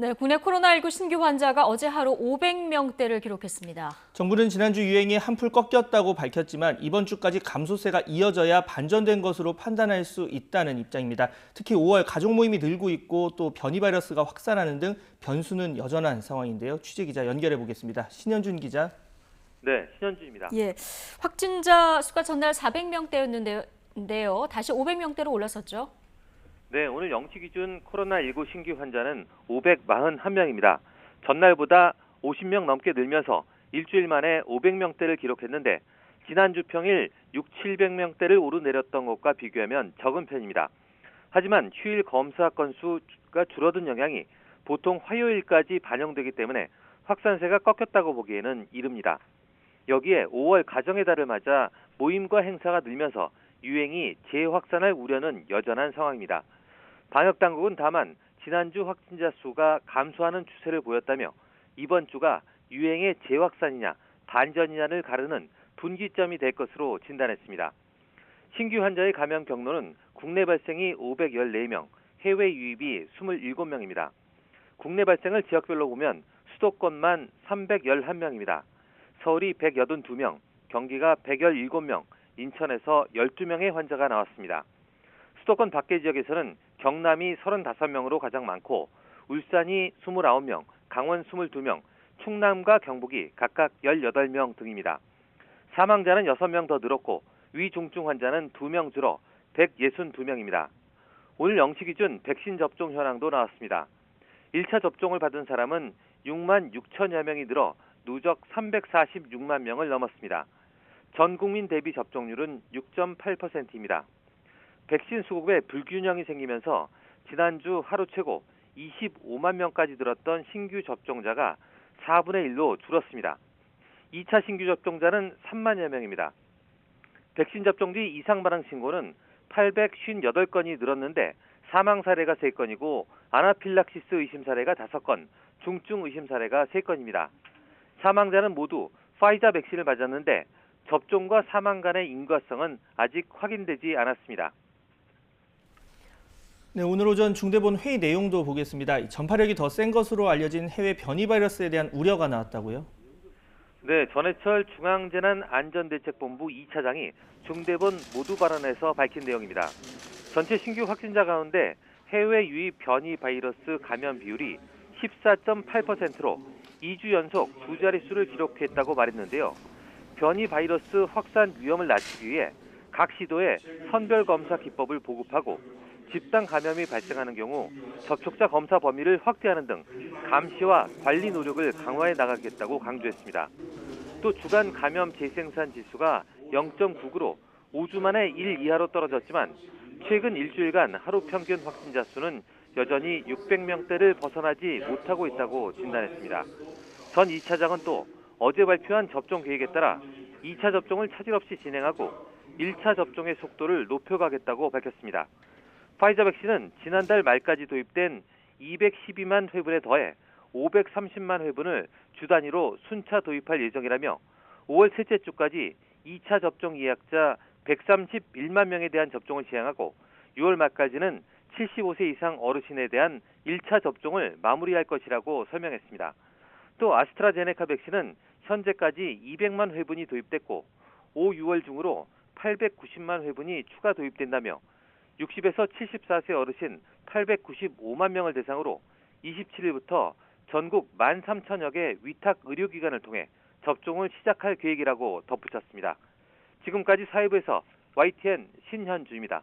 네, 국내 코로나19 신규 환자가 어제 하루 500명대를 기록했습니다. 정부는 지난주 유행이 한풀 꺾였다고 밝혔지만 이번 주까지 감소세가 이어져야 반전된 것으로 판단할 수 있다는 입장입니다. 특히 5월 가족 모임이 늘고 있고 또 변이 바이러스가 확산하는 등 변수는 여전한 상황인데요. 취재기자 연결해 보겠습니다. 신현준 기자. 네, 신현준입니다. 예, 확진자 수가 전날 400명대였는데요. 다시 500명대로 올랐었죠. 네, 오늘 0시 기준 코로나19 신규 환자는 541명입니다. 전날보다 50명 넘게 늘면서 일주일 만에 500명대를 기록했는데 지난주 평일 700명대를 오르내렸던 것과 비교하면 적은 편입니다. 하지만 휴일 검사 건수가 줄어든 영향이 보통 화요일까지 반영되기 때문에 확산세가 꺾였다고 보기에는 이릅니다. 여기에 5월 가정의 달을 맞아 모임과 행사가 늘면서 유행이 재확산할 우려는 여전한 상황입니다. 방역당국은 다만 지난주 확진자 수가 감소하는 추세를 보였다며 이번 주가 유행의 재확산이냐 반전이냐를 가르는 분기점이 될 것으로 진단했습니다. 신규 환자의 감염 경로는 국내 발생이 514명, 해외 유입이 27명입니다. 국내 발생을 지역별로 보면 수도권만 311명입니다. 서울이 182명, 경기가 117명, 인천에서 12명의 환자가 나왔습니다. 수도권 밖의 지역에서는 경남이 35명으로 가장 많고 울산이 29명, 강원 22명, 충남과 경북이 각각 18명 등입니다. 사망자는 6명 더 늘었고 위중증 환자는 2명 줄어 162명입니다. 오늘 0시 기준 백신 접종 현황도 나왔습니다. 1차 접종을 받은 사람은 6만 6천여 명이 늘어 누적 346만 명을 넘었습니다. 전 국민 대비 접종률은 6.8%입니다. 백신 수급에 불균형이 생기면서 지난주 하루 최고 25만 명까지 늘었던 신규 접종자가 4분의 1로 줄었습니다. 2차 신규 접종자는 3만여 명입니다. 백신 접종 뒤 이상 반응 신고는 858건이 늘었는데 사망 사례가 3건이고 아나필락시스 의심 사례가 5건, 중증 의심 사례가 3건입니다. 사망자는 모두 파이자 백신을 맞았는데 접종과 사망 간의 인과성은 아직 확인되지 않았습니다. 네, 오늘 오전 중대본 회의 내용도 보겠습니다. 전파력이 더 센 것으로 알려진 해외 변이 바이러스에 대한 우려가 나왔다고요? 네, 전해철 중앙재난안전대책본부 2차장이 중대본 모두 발언에서 밝힌 내용입니다. 전체 신규 확진자 가운데 해외 유입 변이 바이러스 감염 비율이 14.8%로 2주 연속 두 자릿수를 기록했다고 말했는데요. 변이 바이러스 확산 위험을 낮추기 위해 각 시도에 선별 검사 기법을 보급하고 집단 감염이 발생하는 경우 접촉자 검사 범위를 확대하는 등 감시와 관리 노력을 강화해 나가겠다고 강조했습니다. 또 주간 감염 재생산 지수가 0.99로 5주 만에 1 이하로 떨어졌지만 최근 일주일간 하루 평균 확진자 수는 여전히 600명대를 벗어나지 못하고 있다고 진단했습니다. 전 2차장은 또 어제 발표한 접종 계획에 따라 2차 접종을 차질 없이 진행하고 1차 접종의 속도를 높여가겠다고 밝혔습니다. 파이자 백신은 지난달 말까지 도입된 212만 회분에 더해 530만 회분을 주 단위로 순차 도입할 예정이라며 5월 셋째 주까지 2차 접종 예약자 131만 명에 대한 접종을 시행하고 6월 말까지는 75세 이상 어르신에 대한 1차 접종을 마무리할 것이라고 설명했습니다. 또 아스트라제네카 백신은 현재까지 200만 회분이 도입됐고 5, 6월 중으로 890만 회분이 추가 도입된다며 60에서 74세 어르신 895만 명을 대상으로 27일부터 전국 13,000여 개 위탁 의료기관을 통해 접종을 시작할 계획이라고 덧붙였습니다. 지금까지 사회부에서 YTN 신현주입니다.